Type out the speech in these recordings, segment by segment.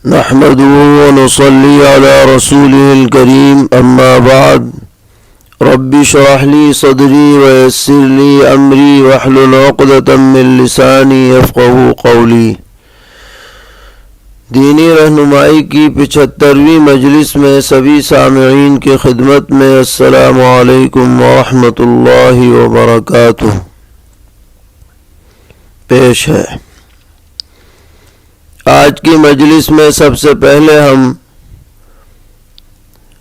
نحمده ونصلي على رسوله الكريم أما بعد رب اشرح لي صدري ويسر لي أمري واحلل عقدة من لساني يفقهوا قولي۔ دینی رہنمائی کی 75ویں مجلس میں سبھی سامعین کی خدمت میں السلام علیکم ورحمۃ اللہ وبرکاتہ پیش ہے۔ آج کی مجلس میں سب سے پہلے ہم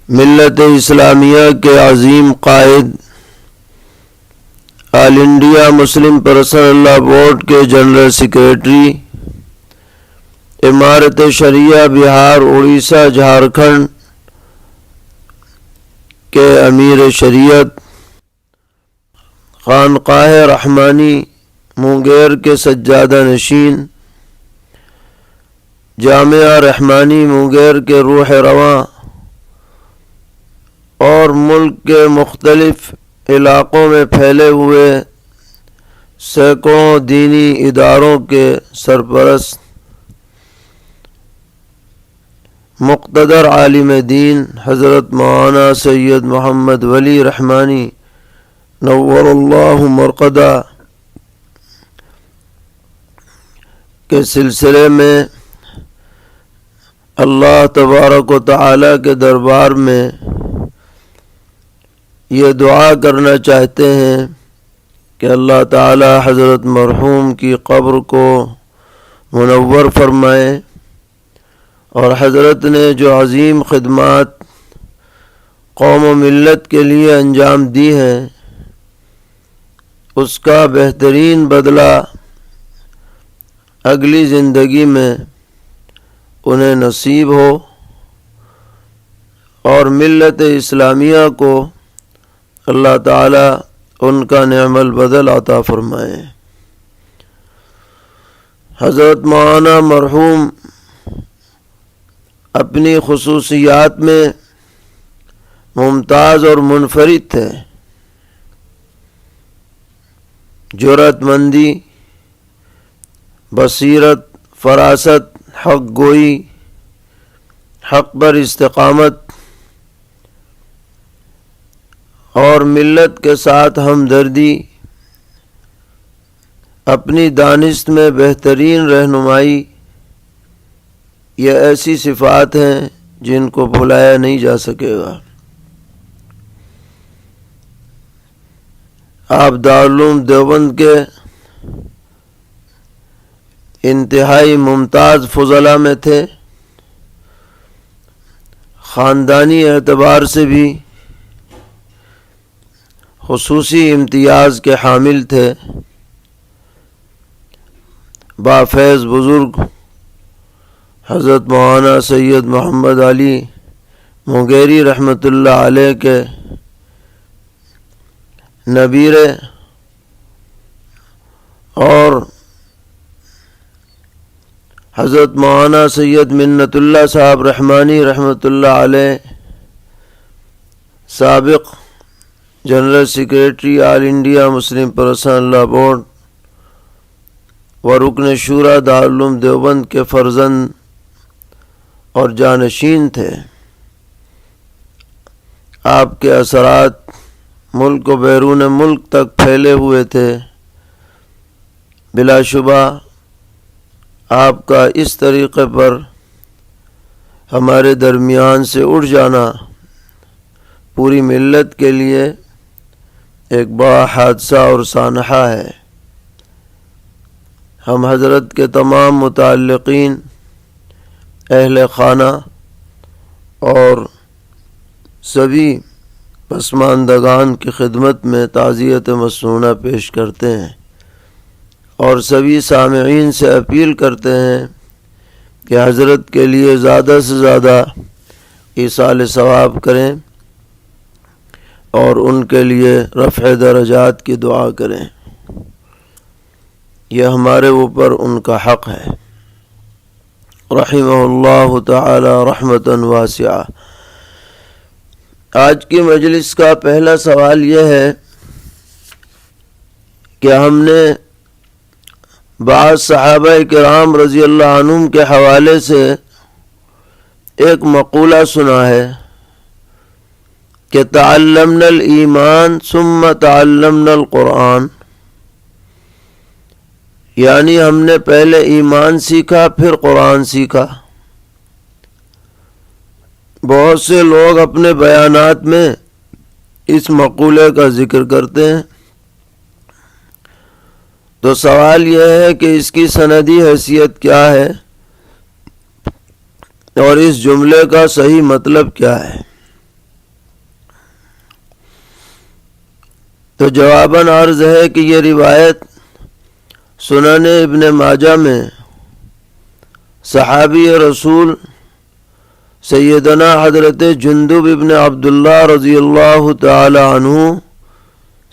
ملت اسلامیہ کے عظیم قائد all India Muslim personal law board کے جنرل سیکریٹری، امارت شریعہ بہار اڑیسہ جھارکھنڈ کے امیر شریعت، خانقاہ رحمانی مونگیر کے سجادہ نشین، جامعہ رحمانی مونگیر کے روح رواں اور ملک کے مختلف علاقوں میں پھیلے ہوئے سینکڑوں دینی اداروں کے سرپرست، مقتدر عالم دین حضرت مولانا سید محمد ولی رحمانی نور اللہ مرقدہ کے سلسلے میں اللہ تبارک و تعالی کے دربار میں یہ دعا کرنا چاہتے ہیں کہ اللہ تعالی حضرت مرحوم کی قبر کو منور فرمائے، اور حضرت نے جو عظیم خدمات قوم و ملت کے لیے انجام دی ہیں اس کا بہترین بدلہ اگلی زندگی میں انہیں نصیب ہو، اور ملت اسلامیہ کو اللہ تعالی ان کا نعم البدل عطا فرمائے۔ حضرت مولانا مرحوم اپنی خصوصیات میں ممتاز اور منفرد تھے۔ جرأت مندی، بصیرت، فراست، حق گوئی، حق پر استقامت اور ملت کے ساتھ ہمدردی، اپنی دانست میں بہترین رہنمائی، یہ ایسی صفات ہیں جن کو بھلایا نہیں جا سکے گا۔ آپ دارالعلوم دیوبند کے انتہائی ممتاز فضلاء میں تھے، خاندانی اعتبار سے بھی خصوصی امتیاز کے حامل تھے۔ بافیض بزرگ حضرت مولانا سید محمد علی مونگیری رحمۃ اللہ علیہ کے نبیرے اور حضرت مولانا سید منت اللہ صاحب رحمانی رحمۃ اللہ علیہ سابق general secretary all India Muslim personal law board و رکن شورا دارالعلوم دیوبند کے فرزند اور جانشین تھے۔ آپ کے اثرات ملک و بیرون ملک تک پھیلے ہوئے تھے۔ بلا شبہ آپ کا اس طریقے پر ہمارے درمیان سے اٹھ جانا پوری ملت کے لیے ایک بڑا حادثہ اور سانحہ ہے۔ ہم حضرت کے تمام متعلقین، اہل خانہ اور سبھی پسماندگان کی خدمت میں تعزیت مسنونہ پیش کرتے ہیں، اور سبھی سامعین سے اپیل کرتے ہیں کہ حضرت کے لیے زیادہ سے زیادہ ایصال ثواب کریں اور ان کے لیے رفع درجات کی دعا کریں۔ یہ ہمارے اوپر ان کا حق ہے۔ رحمہ اللہ تعالی رحمتا واسعہ۔ آج کی مجلس کا پہلا سوال یہ ہے کہ ہم نے بعض صحابہ کرام رضی اللہ عنہم کے حوالے سے ایک مقولہ سنا ہے کہ تعلمنا الایمان ثم تعلمنا القرآن، یعنی ہم نے پہلے ایمان سیکھا پھر قرآن سیکھا۔ بہت سے لوگ اپنے بیانات میں اس مقولے کا ذکر کرتے ہیں، تو سوال یہ ہے کہ اس کی سندی حیثیت کیا ہے اور اس جملے کا صحیح مطلب کیا ہے؟ تو جواباً عرض ہے کہ یہ روایت سنن ابن ماجہ میں صحابی رسول سیدنا حضرت جندب ابن عبداللہ رضی اللہ تعالی عنہ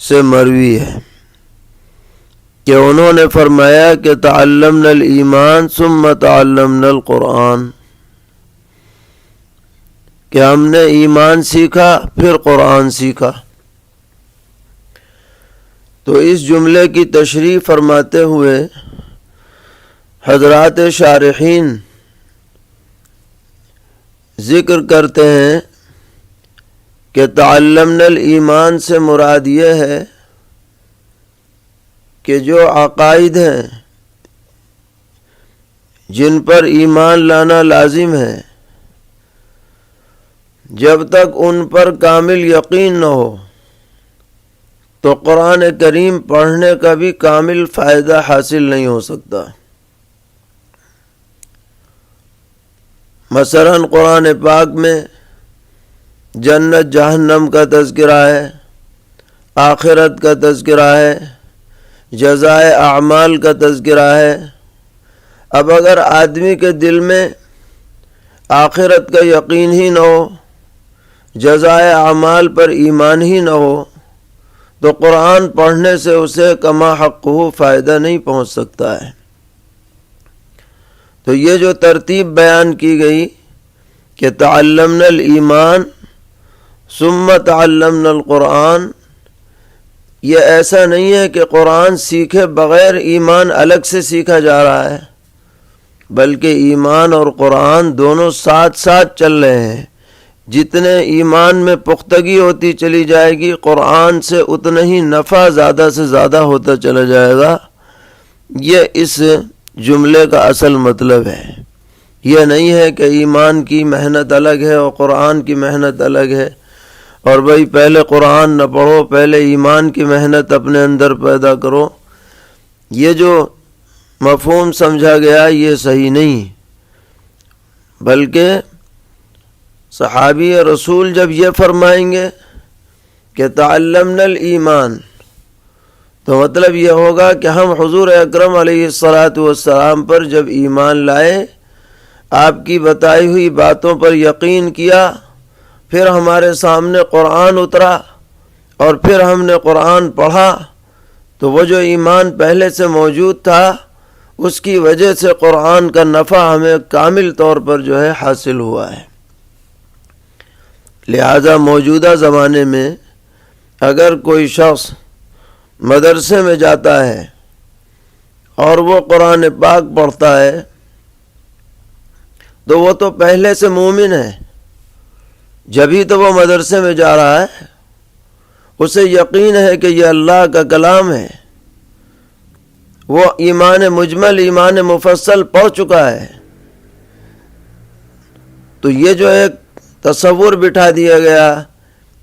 سے مروی ہے کہ انہوں نے فرمایا کہ تعلمنا الایمان ثم تعلمنا القرآن، کہ ہم نے ایمان سیکھا پھر قرآن سیکھا۔ تو اس جملے کی تشریح فرماتے ہوئے حضرات شارحین ذکر کرتے ہیں کہ تعلمنا الایمان سے مراد یہ ہے کہ جو عقائد ہیں جن پر ایمان لانا لازم ہے، جب تک ان پر کامل یقین نہ ہو تو قرآن کریم پڑھنے کا بھی کامل فائدہ حاصل نہیں ہو سکتا۔ مثلا قرآن پاک میں جنت جہنم کا تذکرہ ہے، آخرت کا تذکرہ ہے، جزائے اعمال کا تذکرہ ہے۔ اب اگر آدمی کے دل میں آخرت کا یقین ہی نہ ہو، جزائے اعمال پر ایمان ہی نہ ہو، تو قرآن پڑھنے سے اسے کما حقہ فائدہ نہیں پہنچ سکتا ہے۔ تو یہ جو ترتیب بیان کی گئی کہ تعلمنا الایمان ثم تعلمنا القرآن، یہ ایسا نہیں ہے کہ قرآن سیکھے بغیر ایمان الگ سے سیکھا جا رہا ہے، بلکہ ایمان اور قرآن دونوں ساتھ ساتھ چل رہے ہیں۔ جتنے ایمان میں پختگی ہوتی چلی جائے گی، قرآن سے اتنا ہی نفع زیادہ سے زیادہ ہوتا چلا جائے گا۔ یہ اس جملے کا اصل مطلب ہے۔ یہ نہیں ہے کہ ایمان کی محنت الگ ہے اور قرآن کی محنت الگ ہے، اور بھئی پہلے قرآن نہ پڑھو، پہلے ایمان کی محنت اپنے اندر پیدا کرو۔ یہ جو مفہوم سمجھا گیا یہ صحیح نہیں، بلکہ صحابی رسول جب یہ فرمائیں گے کہ تعلمنا الایمان، تو مطلب یہ ہوگا کہ ہم حضور اکرم علیہ الصلاۃ پر جب ایمان لائے، آپ کی بتائی ہوئی باتوں پر یقین کیا، پھر ہمارے سامنے قرآن اترا اور پھر ہم نے قرآن پڑھا، تو وہ جو ایمان پہلے سے موجود تھا اس کی وجہ سے قرآن کا نفع ہمیں کامل طور پر جو ہے حاصل ہوا ہے۔ لہذا موجودہ زمانے میں اگر کوئی شخص مدرسے میں جاتا ہے اور وہ قرآن پاک پڑھتا ہے تو وہ تو پہلے سے مومن ہے، جبھی تو وہ مدرسے میں جا رہا ہے، اسے یقین ہے کہ یہ اللہ کا کلام ہے، وہ ایمان مجمل ایمان مفصل پڑھ چکا ہے۔ تو یہ جو ایک تصور بٹھا دیا گیا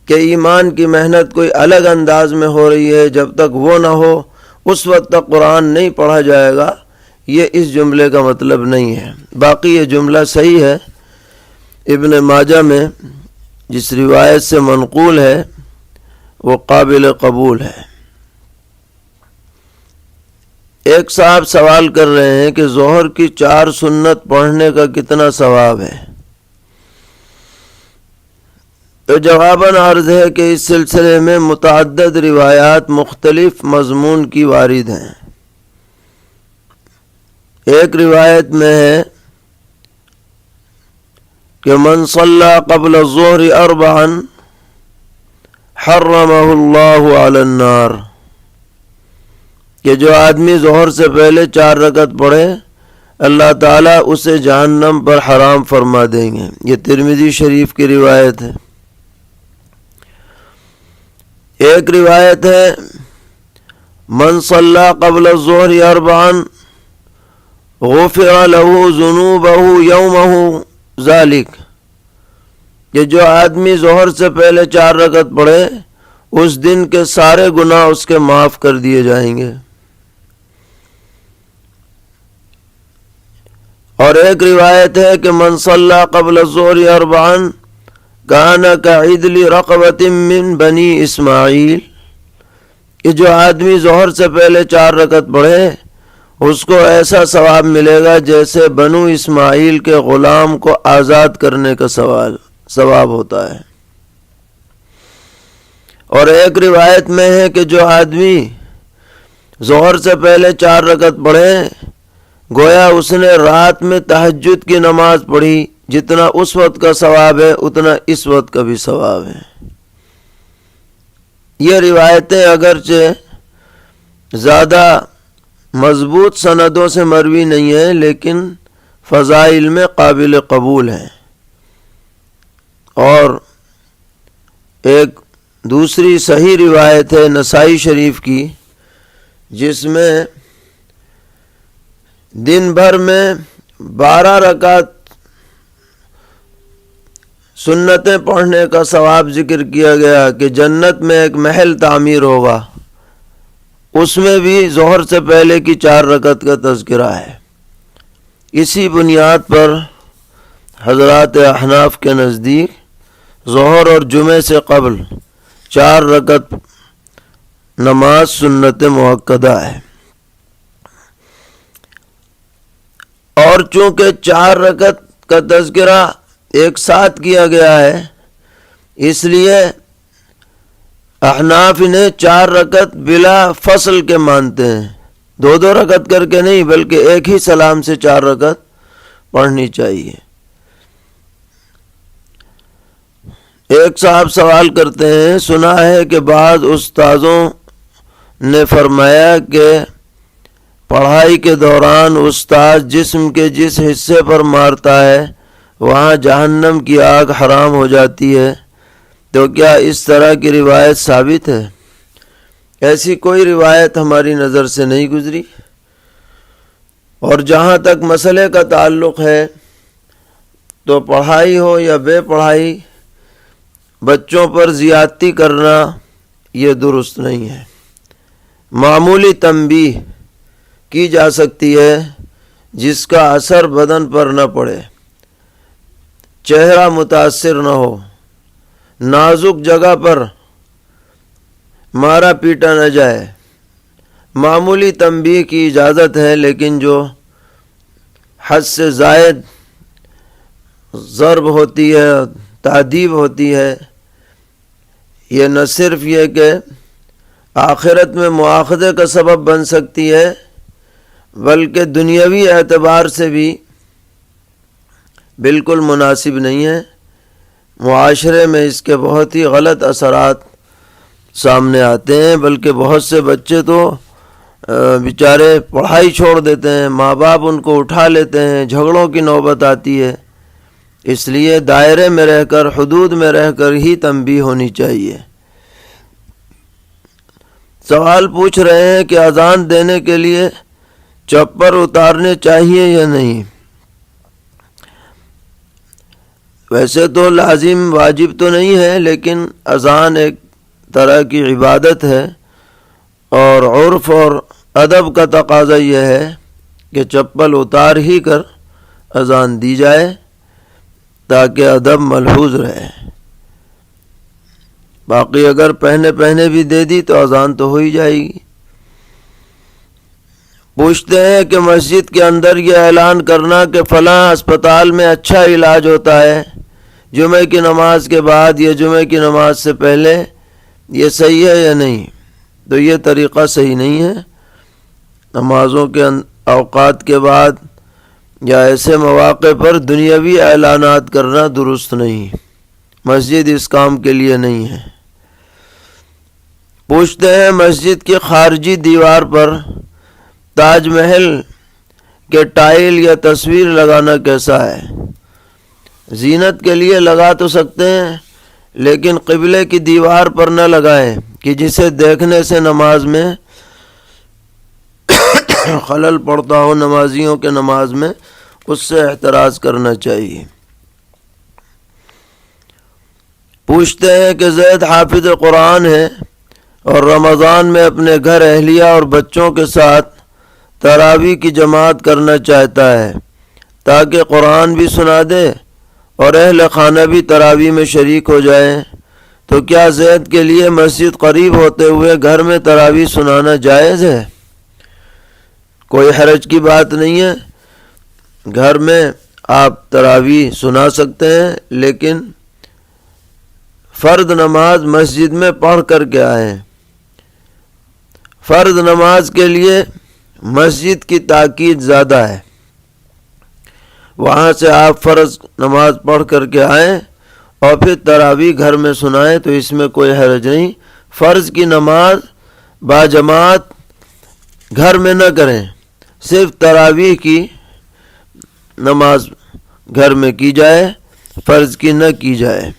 کہ ایمان کی محنت کوئی الگ انداز میں ہو رہی ہے، جب تک وہ نہ ہو اس وقت تک قرآن نہیں پڑھا جائے گا، یہ اس جملے کا مطلب نہیں ہے۔ باقی یہ جملہ صحیح ہے، ابن ماجہ میں جس روایت سے منقول ہے وہ قابل قبول ہے۔ ایک صاحب سوال کر رہے ہیں کہ ظہر کی 4 سنت پڑھنے کا کتنا ثواب ہے؟ تو جواباً عرض ہے کہ اس سلسلے میں متعدد روایات مختلف مضمون کی وارد ہیں۔ ایک روایت میں ہے کہ من صلی قبل الظہر 4 حرمہ اللہ علی النار، کہ جو آدمی ظہر سے پہلے 4 رکعت پڑھے، اللہ تعالیٰ اسے جہنم پر حرام فرما دیں گے۔ یہ ترمذی شریف کی روایت ہے۔ ایک روایت ہے من صلی قبل الظہر اربعا غفر له ذنوبہ یومہ ذالک، کہ جو آدمی ظہر سے پہلے 4 رکعت پڑھے اس دن کے سارے گناہ اس کے معاف کر دیے جائیں گے۔ اور ایک روایت ہے کہ من صلی قبل الظہر اربعا کان کعدل رقبۃ من بنی اسماعیل، کہ جو آدمی ظہر سے پہلے 4 رکعت پڑھے اس کو ایسا ثواب ملے گا جیسے بنو اسماعیل کے غلام کو آزاد کرنے کا ثواب ہوتا ہے۔ اور ایک روایت میں ہے کہ جو آدمی ظہر سے پہلے 4 رکعت پڑھے گویا اس نے رات میں تہجد کی نماز پڑھی، جتنا اس وقت کا ثواب ہے اتنا اس وقت کا بھی ثواب ہے۔ یہ روایتیں اگرچہ زیادہ مضبوط سندوں سے مروی نہیں ہیں لیکن فضائل میں قابل قبول ہیں۔ اور ایک دوسری صحیح روایت ہے نسائی شریف کی، جس میں دن بھر میں 12 رکعت سنتیں پڑھنے کا ثواب ذکر کیا گیا کہ جنت میں ایک محل تعمیر ہوگا، اس میں بھی ظہر سے پہلے کی 4 رکعت کا تذکرہ ہے۔ اسی بنیاد پر حضرات احناف کے نزدیک ظہر اور جمعے سے قبل 4 رکعت نماز سنت مؤکدہ ہے۔ اور چونکہ 4 رکعت کا تذکرہ ایک ساتھ کیا گیا ہے اس لیے احناف نے 4 رکعت بلا فصل کے مانتے ہیں، 2 رکعت کر کے نہیں بلکہ ایک ہی سلام سے 4 رکعت پڑھنی چاہیے۔ ایک صاحب سوال کرتے ہیں، سنا ہے کہ بعض استاذوں نے فرمایا کہ پڑھائی کے دوران استاد جسم کے جس حصے پر مارتا ہے وہاں جہنم کی آگ حرام ہو جاتی ہے، تو کیا اس طرح کی روایت ثابت ہے؟ ایسی کوئی روایت ہماری نظر سے نہیں گزری۔ اور جہاں تک مسئلے کا تعلق ہے تو پڑھائی ہو یا بے پڑھائی بچوں پر زیادتی کرنا یہ درست نہیں ہے۔ معمولی تنبیہ کی جا سکتی ہے جس کا اثر بدن پر نہ پڑے، چہرہ متاثر نہ ہو، نازک جگہ پر مارا پیٹا نہ جائے۔ معمولی تنبیہ کی اجازت ہے، لیکن جو حد سے زائد ضرب ہوتی ہے، تعذیب ہوتی ہے، یہ نہ صرف یہ کہ آخرت میں مواخذے کا سبب بن سکتی ہے بلکہ دنیاوی اعتبار سے بھی بالکل مناسب نہیں ہے۔ معاشرے میں اس کے بہت ہی غلط اثرات سامنے آتے ہیں، بلکہ بہت سے بچے تو بیچارے پڑھائی چھوڑ دیتے ہیں، ماں باپ ان کو اٹھا لیتے ہیں، جھگڑوں کی نوبت آتی ہے۔ اس لیے دائرے میں رہ کر، حدود میں رہ کر ہی تنبیہ ہونی چاہیے۔ سوال پوچھ رہے ہیں کہ اذان دینے کے لیے چپل اتارنے چاہیے یا نہیں؟ ویسے تو لازم واجب تو نہیں ہے، لیکن اذان ایک طرح کی عبادت ہے اور عرف اور ادب کا تقاضا یہ ہے کہ چپل اتار ہی کر اذان دی جائے تاکہ ادب ملحوظ رہے۔ باقی اگر پہنے بھی دے دی تو اذان تو ہو ہی جائے گی۔ پوچھتے ہیں کہ مسجد کے اندر یہ اعلان کرنا کہ فلاں اسپتال میں اچھا علاج ہوتا ہے جمعہ کی نماز کے بعد یا جمعہ کی نماز سے پہلے، یہ صحیح ہے یا نہیں؟ تو یہ طریقہ صحیح نہیں ہے۔ نمازوں کے اوقات کے بعد یا ایسے مواقع پر دنیاوی اعلانات کرنا درست نہیں، مسجد اس کام کے لیے نہیں ہے۔ پوچھتے ہیں مسجد کی خارجی دیوار پر تاج محل کہ ٹائل یا تصویر لگانا کیسا ہے۔ زینت کے لیے لگا تو سکتے ہیں، لیکن قبلے کی دیوار پر نہ لگائیں کہ جسے دیکھنے سے نماز میں خلل پڑتا ہو۔ نمازیوں کے نماز میں اس سے احتراز کرنا چاہیے۔ پوچھتے ہیں کہ زید حافظ قرآن ہے اور رمضان میں اپنے گھر اہلیہ اور بچوں کے ساتھ تراویح کی جماعت کرنا چاہتا ہے تاکہ قرآن بھی سنا دے اور اہل خانہ بھی تراویح میں شریک ہو جائیں، تو کیا زید کے لیے مسجد قریب ہوتے ہوئے گھر میں تراویح سنانا جائز ہے؟ کوئی حرج کی بات نہیں ہے، گھر میں آپ تراویح سنا سکتے ہیں، لیکن فرض نماز مسجد میں پڑھ کر کے آئیں۔ فرض نماز کے لیے مسجد کی تاکید زیادہ ہے، وہاں سے آپ فرض نماز پڑھ کر کے آئیں اور پھر تراویح گھر میں سنائیں تو اس میں کوئی حرج نہیں۔ فرض کی نماز باجماعت گھر میں نہ کریں، صرف تراویح کی نماز گھر میں کی جائے، فرض کی نہ کی جائے۔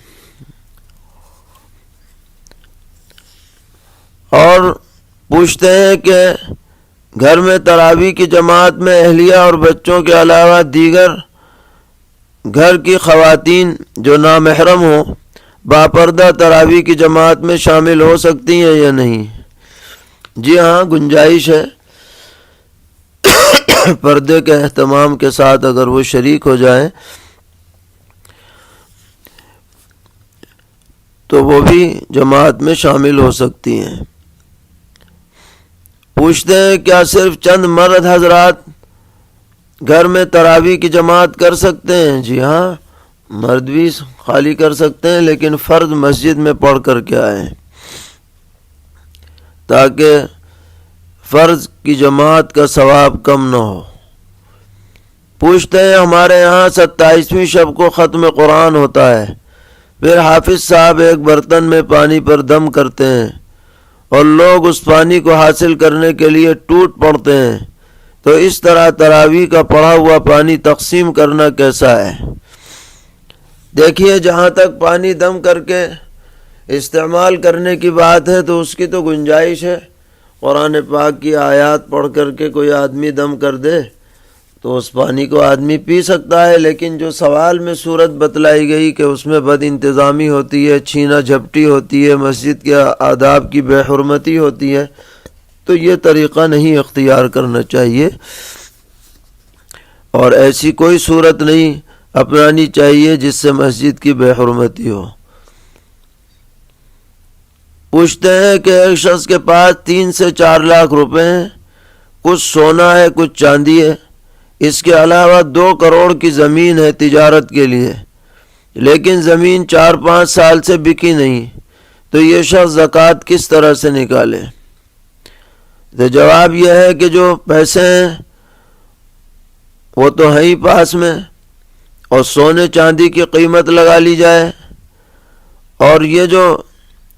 اور پوچھتے ہیں کہ گھر میں تراویح کی جماعت میں اہلیہ اور بچوں کے علاوہ دیگر گھر کی خواتین جو نامحرم ہوں باپردہ تراویح کی جماعت میں شامل ہو سکتی ہیں یا نہیں؟ جی ہاں، گنجائش ہے، پردے کے اہتمام کے ساتھ اگر وہ شریک ہو جائیں تو وہ بھی جماعت میں شامل ہو سکتی ہیں۔ پوچھتے ہیں کیا صرف چند مرد حضرات گھر میں تراویح کی جماعت کر سکتے ہیں؟ جی ہاں، مرد بھی خالی کر سکتے ہیں، لیکن فرض مسجد میں پڑھ کر کے آئیں تاکہ فرض کی جماعت کا ثواب کم نہ ہو۔ پوچھتے ہیں ہمارے یہاں 27ویں شب کو ختم قرآن ہوتا ہے، پھر حافظ صاحب ایک برتن میں پانی پر دم کرتے ہیں اور لوگ اس پانی کو حاصل کرنے کے لیے ٹوٹ پڑتے ہیں، تو اس طرح تراویح کا پڑھا ہوا پانی تقسیم کرنا کیسا ہے؟ دیکھیے، جہاں تک پانی دم کر کے استعمال کرنے کی بات ہے تو اس کی تو گنجائش ہے۔ قرآن پاک کی آیات پڑھ کر کے کوئی آدمی دم کر دے تو اس پانی کو آدمی پی سکتا ہے، لیکن جو سوال میں صورت بتلائی گئی کہ اس میں بد انتظامی ہوتی ہے، چھینا جھپٹی ہوتی ہے، مسجد کے آداب کی بے حرمتی ہوتی ہے، تو یہ طریقہ نہیں اختیار کرنا چاہیے اور ایسی کوئی صورت نہیں اپنانی چاہیے جس سے مسجد کی بے حرمتی ہو۔ پوچھتے ہیں کہ ایک شخص کے پاس 3 سے 4 لاکھ روپے ہیں، کچھ سونا ہے کچھ چاندی ہے، اس کے علاوہ 2 کروڑ کی زمین ہے تجارت کے لیے، لیکن زمین 4-5 سال سے بکی نہیں، تو یہ شخص زکوٰۃ کس طرح سے نکالے؟ تو جواب یہ ہے کہ جو پیسے ہیں وہ تو ہیں ہی پاس میں، اور سونے چاندی کی قیمت لگا لی جائے، اور یہ جو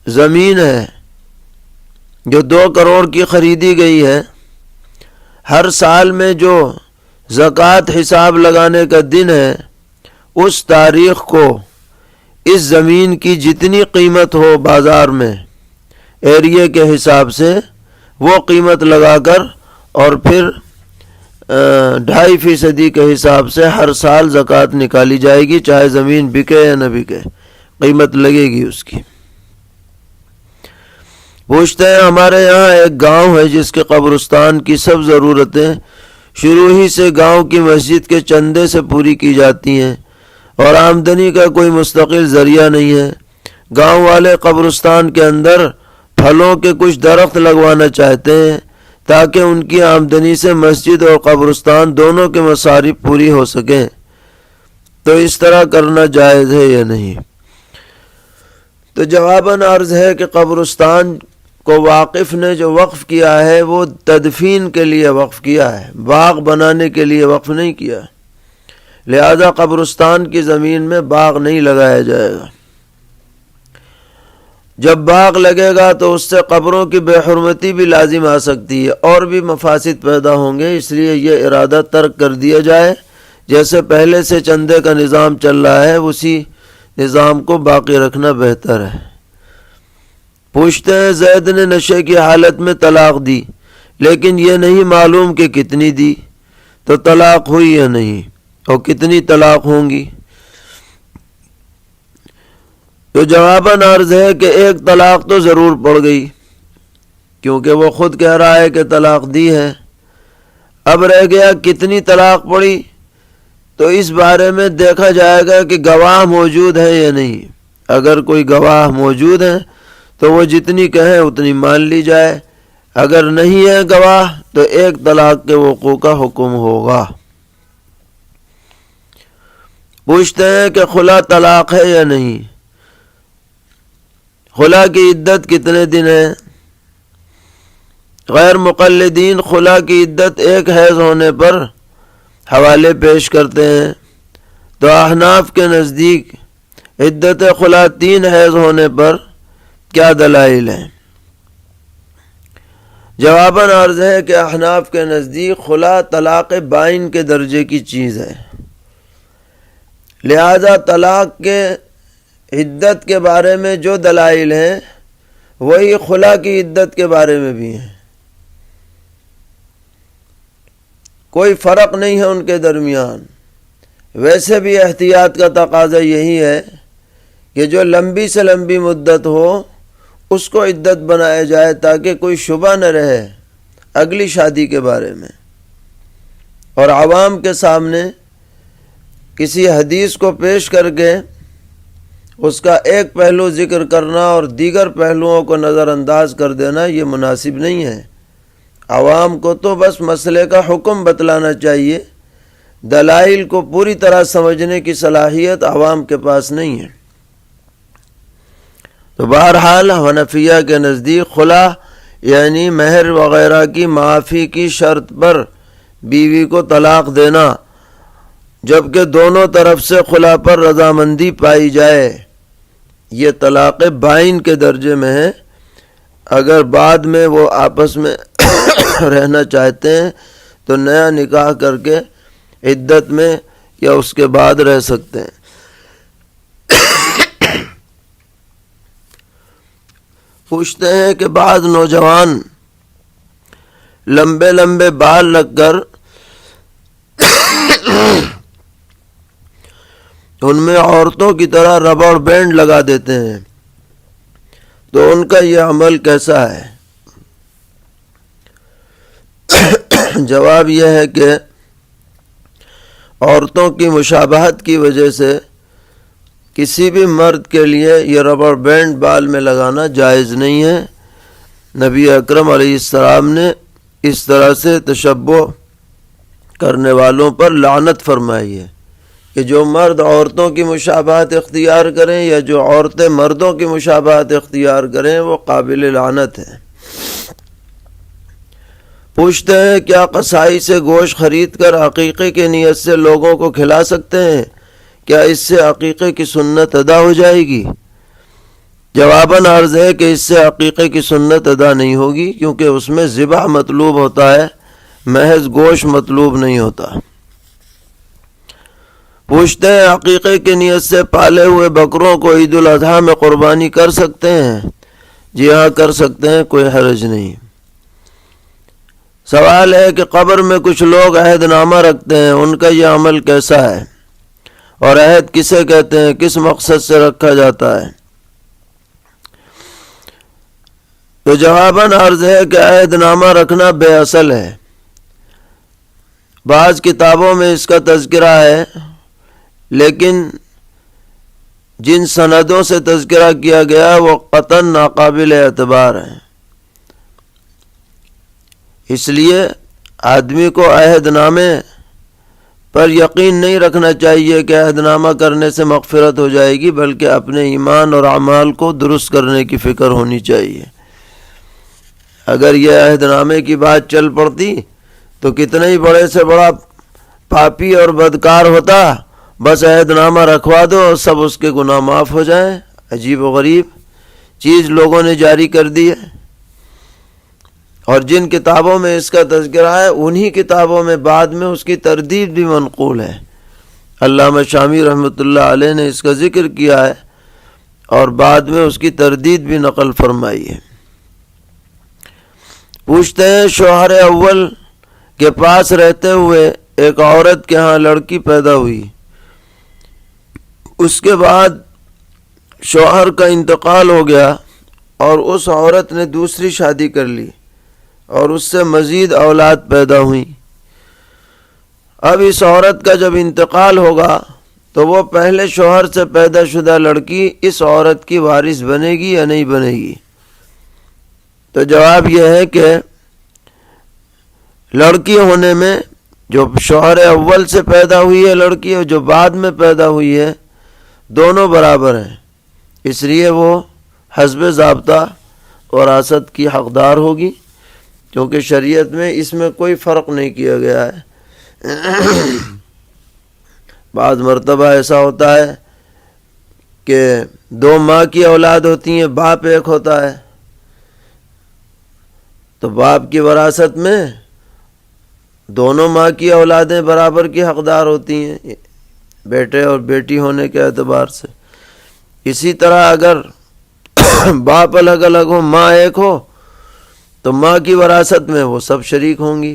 زمین ہے جو 2 کروڑ کی خریدی گئی ہے، ہر سال میں جو زکوٰۃ حساب لگانے کا دن ہے اس تاریخ کو اس زمین کی جتنی قیمت ہو بازار میں ایریے کے حساب سے وہ قیمت لگا کر اور پھر 2.5% کے حساب سے ہر سال زکوٰۃ نکالی جائے گی، چاہے زمین بکے یا نہ بکے، قیمت لگے گی اس کی۔ پوچھتے ہیں ہمارے یہاں ایک گاؤں ہے جس کے قبرستان کی سب ضرورتیں شروع ہی سے گاؤں کی مسجد کے چندے سے پوری کی جاتی ہیں اور آمدنی کا کوئی مستقل ذریعہ نہیں ہے۔ گاؤں والے قبرستان کے اندر پھلوں کے کچھ درخت لگوانا چاہتے ہیں تاکہ ان کی آمدنی سے مسجد اور قبرستان دونوں کے مصارف پوری ہو سکیں، تو اس طرح کرنا جائز ہے یا نہیں؟ تو جواباً عرض ہے کہ قبرستان کو واقف نے جو وقف کیا ہے وہ تدفین کے لیے وقف کیا ہے، باغ بنانے کے لیے وقف نہیں کیا، لہذا قبرستان کی زمین میں باغ نہیں لگایا جائے گا۔ جب باغ لگے گا تو اس سے قبروں کی بے حرمتی بھی لازم آ سکتی ہے اور بھی مفاسد پیدا ہوں گے، اس لیے یہ ارادہ ترک کر دیا جائے۔ جیسے پہلے سے چندے کا نظام چل رہا ہے اسی نظام کو باقی رکھنا بہتر ہے۔ پوچھتے ہیں زید نے نشے کی حالت میں طلاق دی لیکن یہ نہیں معلوم کہ کتنی دی، تو طلاق ہوئی یا نہیں اور کتنی طلاق ہوں گی؟ تو جواباً عرض ہے کہ ایک طلاق تو ضرور پڑ گئی کیونکہ وہ خود کہہ رہا ہے کہ طلاق دی ہے۔ اب رہ گیا کتنی طلاق پڑی، تو اس بارے میں دیکھا جائے گا کہ گواہ موجود ہے یا نہیں۔ اگر کوئی گواہ موجود ہے تو وہ جتنی کہیں اتنی مان لی جائے، اگر نہیں ہے گواہ تو ایک طلاق کے وقوع کا حکم ہوگا۔ پوچھتے ہیں کہ خلا طلاق ہے یا نہیں؟ خلا کی عدت کتنے دن ہے؟ غیر مقلدین خلا کی عدت ایک حیض ہونے پر حوالے پیش کرتے ہیں، تو احناف کے نزدیک عدت خلا 3 حیض ہونے پر کیا دلائل ہیں؟ جواباً عرض ہے کہ احناف کے نزدیک خلا طلاق بائن کے درجے کی چیز ہے، لہذا طلاق کے عدت کے بارے میں جو دلائل ہیں وہی خلا کی عدت کے بارے میں بھی ہیں، کوئی فرق نہیں ہے ان کے درمیان۔ ویسے بھی احتیاط کا تقاضا یہی ہے کہ جو لمبی سے لمبی مدت ہو اس کو عدت بنایا جائے تاکہ کوئی شبہ نہ رہے اگلی شادی کے بارے میں، اور عوام کے سامنے کسی حدیث کو پیش کر کے اس کا ایک پہلو ذکر کرنا اور دیگر پہلوؤں کو نظر انداز کر دینا یہ مناسب نہیں ہے۔ عوام کو تو بس مسئلے کا حکم بتلانا چاہیے، دلائل کو پوری طرح سمجھنے کی صلاحیت عوام کے پاس نہیں ہے۔ تو بہرحال حنفیہ کے نزدیک خلا یعنی مہر وغیرہ کی معافی کی شرط پر بیوی کو طلاق دینا، جبکہ دونوں طرف سے خلا پر رضامندی پائی جائے، یہ طلاق بائن کے درجے میں ہے۔ اگر بعد میں وہ آپس میں رہنا چاہتے ہیں تو نیا نکاح کر کے عدت میں یا اس کے بعد رہ سکتے ہیں۔ پوچھتے ہیں کہ بعض نوجوان لمبے لمبے بال رکھ کر ان میں عورتوں کی طرح ربڑ بینڈ لگا دیتے ہیں، تو ان کا یہ عمل کیسا ہے؟ جواب یہ ہے کہ عورتوں کی مشابہت کی وجہ سے کسی بھی مرد کے لیے یہ ربڑ بینڈ بال میں لگانا جائز نہیں ہے۔ نبی اکرم علیہ السلام نے اس طرح سے تشبہ کرنے والوں پر لعنت فرمائی ہے کہ جو مرد عورتوں کی مشابہت اختیار کریں یا جو عورتیں مردوں کی مشابہت اختیار کریں وہ قابل لعنت ہے۔ پوچھتے ہیں کیا قصائی سے گوشت خرید کر عقیقے کی نیت سے لوگوں کو کھلا سکتے ہیں؟ کیا اس سے عقیقے کی سنت ادا ہو جائے گی؟ جواباً عرض ہے کہ اس سے عقیقے کی سنت ادا نہیں ہوگی، کیونکہ اس میں ذبح مطلوب ہوتا ہے، محض گوشت مطلوب نہیں ہوتا۔ پوچھتے ہیں عقیقے کی نیت سے پالے ہوئے بکروں کو عید الاضحیٰ میں قربانی کر سکتے ہیں؟ جی ہاں کر سکتے ہیں، کوئی حرج نہیں۔ سوال ہے کہ قبر میں کچھ لوگ عہد نامہ رکھتے ہیں، ان کا یہ عمل کیسا ہے اور عہد کسے کہتے ہیں، کس مقصد سے رکھا جاتا ہے؟ تو جواباً عرض ہے کہ عہد نامہ رکھنا بے اصل ہے۔ بعض کتابوں میں اس کا تذکرہ ہے، لیکن جن سندوں سے تذکرہ کیا گیا وہ قطعاً ناقابل اعتبار ہیں۔ اس لیے آدمی کو عہد نامے پر یقین نہیں رکھنا چاہیے کہ عہد نامہ کرنے سے مغفرت ہو جائے گی، بلکہ اپنے ایمان اور اعمال کو درست کرنے کی فکر ہونی چاہیے۔ اگر یہ عہد نامے کی بات چل پڑتی تو کتنے ہی بڑے سے بڑا پاپی اور بدکار ہوتا، بس عہد نامہ رکھوا دو اور سب اس کے گناہ معاف ہو جائیں۔ عجیب و غریب، چیز لوگوں نے جاری کر دی ہے، اور جن کتابوں میں اس کا تذکرہ ہے انہی کتابوں میں بعد میں اس کی تردید بھی منقول ہے۔ علامہ شامی رحمۃ اللہ علیہ نے اس کا ذکر کیا ہے اور بعد میں اس کی تردید بھی نقل فرمائی ہے۔ پوچھتے ہیں شوہر اول کے پاس رہتے ہوئے ایک عورت کے ہاں لڑکی پیدا ہوئی، اس کے بعد شوہر کا انتقال ہو گیا اور اس عورت نے دوسری شادی کر لی اور اس سے مزید اولاد پیدا ہوئیں۔ اب اس عورت کا جب انتقال ہوگا تو وہ پہلے شوہر سے پیدا شدہ لڑکی اس عورت کی وارث بنے گی یا نہیں بنے گی؟ تو جواب یہ ہے کہ لڑکی ہونے میں جو شوہر اول سے پیدا ہوئی ہے لڑکی اور جو بعد میں پیدا ہوئی ہے دونوں برابر ہیں، اس لیے وہ حسب ضابطہ وراثت کی حقدار ہوگی، کیونکہ شریعت میں اس میں کوئی فرق نہیں کیا گیا ہے۔ بعض مرتبہ ایسا ہوتا ہے کہ دو ماں کی اولاد ہوتی ہیں، باپ ایک ہوتا ہے، تو باپ کی وراثت میں دونوں ماں کی اولادیں برابر کی حقدار ہوتی ہیں بیٹے اور بیٹی ہونے کے اعتبار سے۔ اسی طرح اگر باپ الگ الگ ہو ماں ایک ہو تو ماں کی وراثت میں وہ سب شریک ہوں گی۔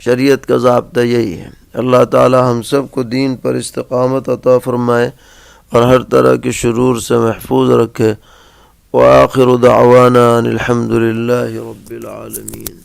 شریعت کا ضابطہ یہی ہے۔ اللہ تعالی ہم سب کو دین پر استقامت عطا فرمائے اور ہر طرح کے شرور سے محفوظ رکھے۔ وآخر دعوانا ان الحمد للہ رب العالمین۔